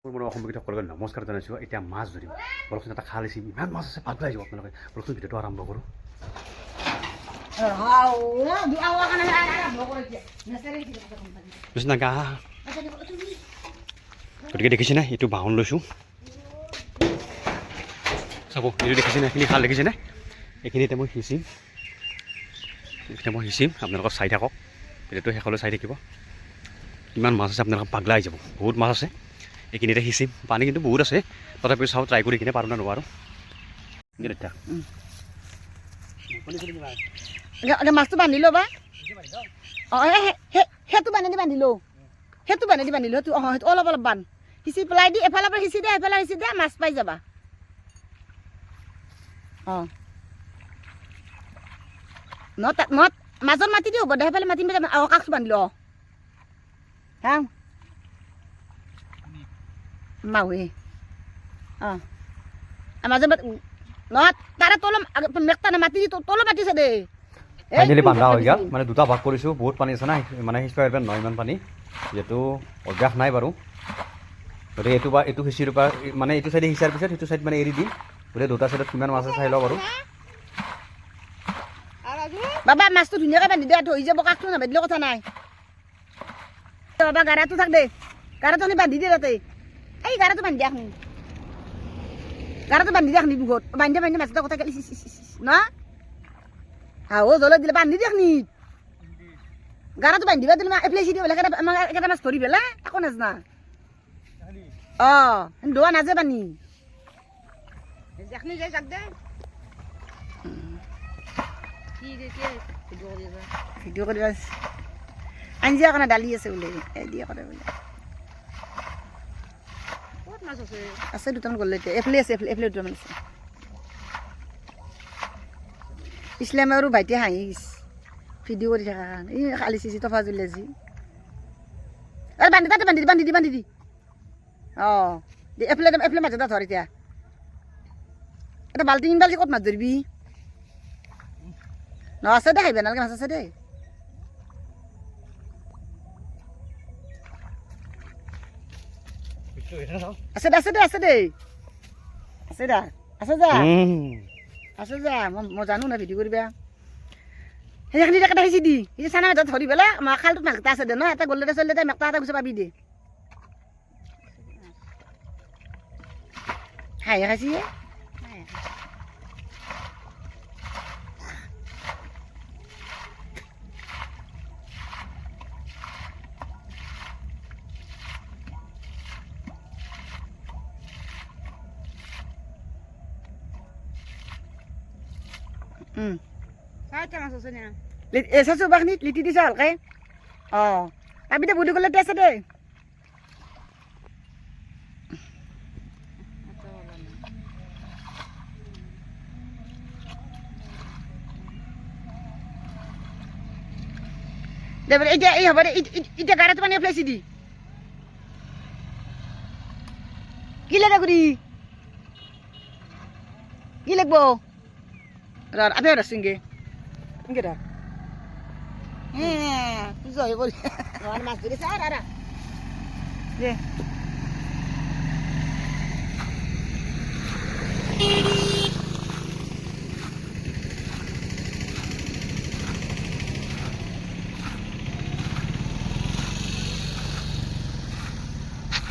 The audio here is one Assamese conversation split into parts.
মোৰ অসম্ভৱিত সকলোকে নমস্কাৰ জনাইছোঁ। এতিয়া মাছ ধৰিম। বৰকচোন এটা খাল আহিছে, ইমান মাছ আছে, পাগল আহিব আপোনালোকে। বৰকচোন ভিডিঅ'টো আৰম্ভ কৰোঁ। গতিকে দেখিছেনে, এইটো বাহন লৈছোঁ। চাব, এইটো দেখিছেনে, এইখিনি খাল দেখিছেনে? এইখিনিতে মই সিঁচিম, আপোনালোকক চাই থাকক। ভিডিঅ'টো শেষলৈ চাই থাকিব। কিমান মাছ আছে আপোনালোকক পাগলা আহি যাব। বহুত মাছ আছে। এইখিনিতে সিঁচিম, পানী কিন্তু বহুত আছে। তথাপিও চাওঁ, ট্ৰাই কৰি কিনে পাৰোঁ না নোৱাৰোঁ। মাছটো বান্ধি ল'বা। অঁ সেইটো বান্ধি লওঁ, সেইটো অলপ অলপ বান্ধ সিঁচি পেলাই দি, এফালৰ পৰা সিঁচি দিয়া, মাছ পাই যাবা। অঁ মাজত মাতি দিওঁ হ'ব দে, সেইফালে মাতিম কাষটো বান্ধি ল। হা মাৱে অঁ মাজত তাৰে মেকটা মাতি তলত মাতিছে দেই। ফাইনেলি বান্ধা হৈ গ'ল, মানে দুটা ভাগ কৰিছোঁ। বহুত পানী আছে না, মানে সিঁচিব পাৰিব নহয় ইমান পানী, যিহেতু অভ্যাস নাই বাৰু। গতিকে এইটো সিঁচিৰ পৰা মানে এইটো চাইডে সিঁচাৰ পিছত সেইটো চাইড মানে এৰি দিম। গতিকে দুটা চাইডত কিমান মাছ আছে চাই লওঁ বাৰু। বাবা মাছটো ধুনীয়াকৈ বান্ধি দিয়া, ধৰি যাব, কাষটো নাবান্ধিলেও কথা নাই। বাবা গাৰাটো থাক দে, গাৰাটো বান্ধি দিয়ে তাতে। এই গাৰাটো বান্ধি দিয়া, বুকত বান্ধি মাছটা কথা গেলি ন জলত দিলে বান্ধি দিয়া নি গাৰাটো বান্ধিবা দিলে এপ্লাই চিটি বেলেগ এটা মাছ ধৰি পেলাই একো নাজনা। দোৱা নাজে পানী ভিডিঅ' কৰিব আঞ্জা কাৰণে দালি আছে বোলে, দিয়ে কৰে বোলে। আছে দুটামান গ'লে এতিয়া, এফালে দুটামান আছে। ইছলামে আৰু ভাইটি হাঁহি ভিডিঅ' কৰি থকা এই খালি চিচি তফা জুলি আজি বান্ধি দি অঁ এফালে মাছ এটা ধৰ। এতিয়া এটা বাল্টি ক'ত মাছ ধৰিবি আছে দে, খাইবা নালাগে, মাছ আছে দেই। আছে যা মই জানো না ভিডিঅ' কৰিবা। সেইখিনি এটা সিঁচি দি চানা মাজত ধৰি পেলাই খালটোত মাছ এটা আছে দে ন, এটা গ'লে চলিলে মেকটা এটা গুচি পাবি দে। হাঁহে খাইছি চাইছো বাখিনি লিটি দিছা ভালকে। অঁ পাবি দে, বুদ্ধি কৰিলে আছে দেই। এতিয়া এই হ'ব দে, এতিয়া গাড়ীটো মানে ফ্লাইছি দি কি লাগে ঘুরি কি লাগবো আপনি রাসিংগে ইংকে ধর। হ্যাঁ তুই জয় বল মাছ ধরেছে আর দে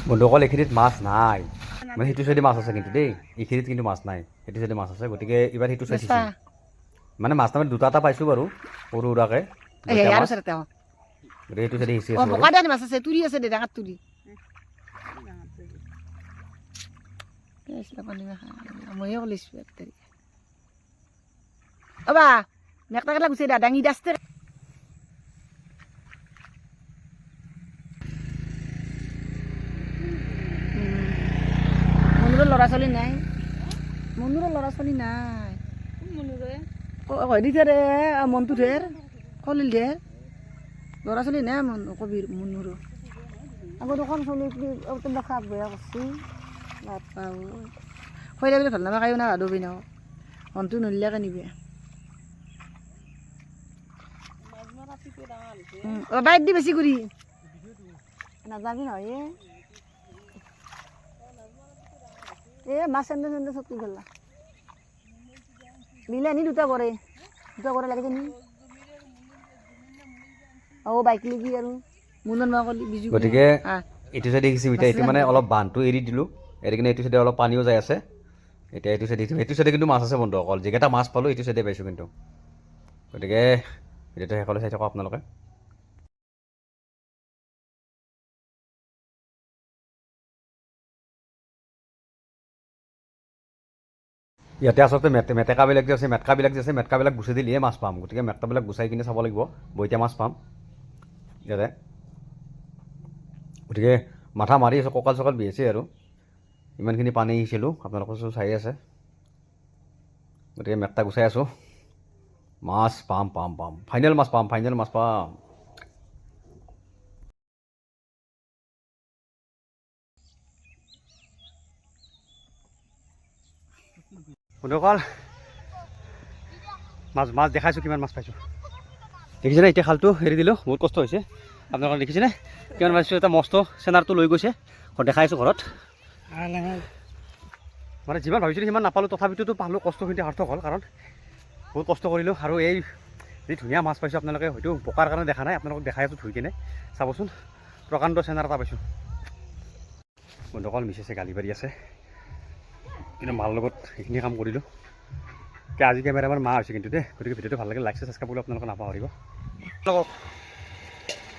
বন্ধুসকল, এইখিনিত মাছ নাই, মানে সেইটো চাইডে মাছ আছে কিন্তু দেই, এইখিনিত কিন্তু মাছ নাই, সেইটো চাইডে মাছ আছে। গতিকে এইবাৰ সেইটো চাইড সিঁচিম, মানে মাছ তাৰমানে দুটা এটা পাইছোঁ বাৰু সৰু সুৰাকৈ। গতিকে সেইটো চাইডে সিঁচি আছোঁ বাৰু। মাছ আছে, তুৰি আছে দে, ডাঙৰ তুৰি ময়ে কলিছো অবা নেকটা কেলা গুচি দা দাঙি দাস্তে মনুৰৰ ল'ৰা ছোৱালী নাই, দিছে মনটো ধেৰ কলিল ধেৰ ল'ৰা ছোৱালী নাই কবিৰ মনুৰো আগত অকণ চলি খাপ বেয়া কৰছি বাপাও খৈৰা বুলি ভাল নাপায় না দবি নাও মনটো নলিয়াকে নিবে। বাইক দি বেছি কৰি নাযাবি নহয় মাছ চেন্দে চেন্দে চব পেলা বিলাহী দুটা কৰে লাগে জানি বাইক লাগি আৰু মুনন মা কলি বিজু গতিকে এইটো চাইডে দেখিছোঁ এতিয়া এইটো মানে অলপ বান্ধটো এৰি দিলোঁ এৰি কিনে এইটো চাইডে অলপ পানীও যাই আছে এতিয়া এইটো চাইডে এইটো চাইডে কিন্তু মাছ আছে বন্ধুসকল যিকেইটা মাছ পালোঁ এইটো চাইডে পাইছোঁ কিন্তু গতিকে ভিডিঅ'টো শেষলৈ চাই থাকক আপোনালোকে ইয়াতে আচলতে মেটেকাবিলাক যে আছে মেটেকাবিলাক গুচাই দিলেহে মাছ পাম গতিকে মেটেকাবিলাক গুচাই কিনে চাব লাগিব বইতা মাছ পাম ইয়াতে গতিকে মাথা মাৰি আছোঁ কঁকাল চকাল বিহাইছে আৰু ইমানখিনি পানী আহিছিলোঁ আপোনালোকৰ চাই আছে গতিকে মেটটা গুচাই আছোঁ মাছ পাম ফাইনেল মাছ পাম বন্ধুসকল মাছ দেখাইছোঁ কিমান মাছ পাইছোঁ দেখিছেনে এতিয়া খালটো এৰি দিলোঁ বহুত কষ্ট হৈছে আপোনালোকে দেখিছেনে কিমান মাছ এটা মস্ত চেনাৰটো লৈ গৈছে দেখাই আছোঁ ঘৰত মানে যিমান ভাবিছিলোঁ সিমান নাপালোঁ তথাপিতো পালোঁ কষ্টখিনি সাৰ্থক হ'ল কাৰণ বহুত কষ্ট কৰিলোঁ আৰু এই যি ধুনীয়া মাছ পাইছোঁ আপোনালোকে হয়তো বোকাৰ কাৰণে দেখা নাই আপোনালোকক দেখাই আছোঁ ধুই কিনে চাবচোন প্ৰকাণ্ড চেনাৰ এটা পাইছোঁ বন্ধুসকল মিছেছে গালি পাৰি আছে কিন্তু মাৰ লগত সেইখিনি কাম কৰিলোঁ আজি কেমেৰামান মা হৈছে কিন্তু দেই গতিকে ভিডিঅ'টো ভাল লাগে লাইক ছাবস্ক্ৰাইব কৰি আপোনালোকে নাপাহৰিব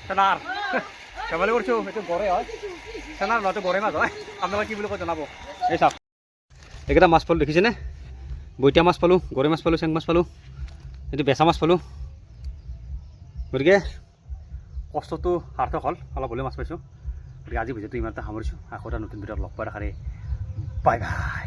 চেনাৰ ধেমালি কৰিছোঁ এইটো গড়ে হয় চেনাৰ ল'ৰাটো গড়ে মাছ হয় আপোনালোকে কি বুলি কয় জনাব এই চাওক এইকেইটা মাছ পালোঁ দেখিছেনে বইতা মাছ পালোঁ গৰৈ মাছ পালোঁ চেং মাছ পালোঁ এইটো বেচা মাছ পালোঁ গতিকে কষ্টটো সাৰ্থক হ'ল অলপ হ'লেও মাছ পাইছোঁ গতিকে আজি ভিডিঅ'টো ইমানতে সামৰিছোঁ আকৌ এটা নতুন ভিডিঅ'ত লগ পোৱাৰ আশাৰে বাই বাই